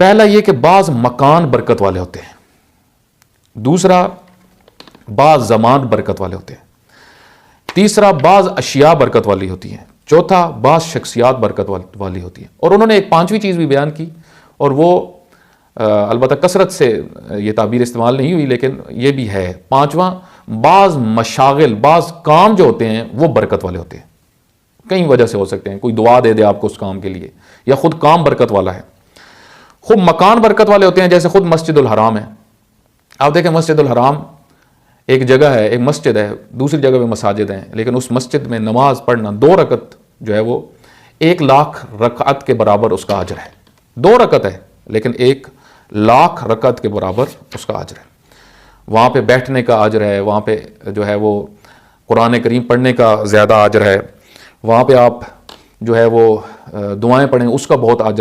پہلا یہ کہ بعض مکان برکت والے ہوتے ہیں، دوسرا بعض زمان برکت والے ہوتے ہیں، تیسرا بعض اشیاء برکت والی ہوتی ہیں، چوتھا بعض شخصیات برکت والی ہوتی ہیں۔ اور انہوں نے ایک پانچویں چیز بھی بیان کی، اور وہ البتہ کثرت سے یہ تعبیر استعمال نہیں ہوئی لیکن یہ بھی ہے، پانچواں بعض مشاغل، بعض کام جو ہوتے ہیں وہ برکت والے ہوتے ہیں، کئی وجہ سے ہو سکتے ہیں، کوئی دعا دے دے آپ کو اس کام کے لیے، یا خود کام برکت والا ہے۔ خود مکان برکت والے ہوتے ہیں، جیسے خود مسجد الحرام ہے۔ آپ دیکھیں مسجد الحرام ایک جگہ ہے، ایک مسجد ہے، دوسری جگہ پہ مساجد ہیں، لیکن اس مسجد میں نماز پڑھنا 2 رکعت جو ہے وہ 1,00,000 رکعت کے برابر اس کا اجر ہے۔ 2 رکعت ہے لیکن 1,00,000 رکعت کے برابر اس کا اجر ہے۔ وہاں پہ بیٹھنے کا اجر ہے، وہاں پہ جو ہے وہ قرآن کریم پڑھنے کا زیادہ اجر ہے، وہاں پہ آپ جو ہے وہ دعائیں پڑھیں اس کا بہت اجر ہے۔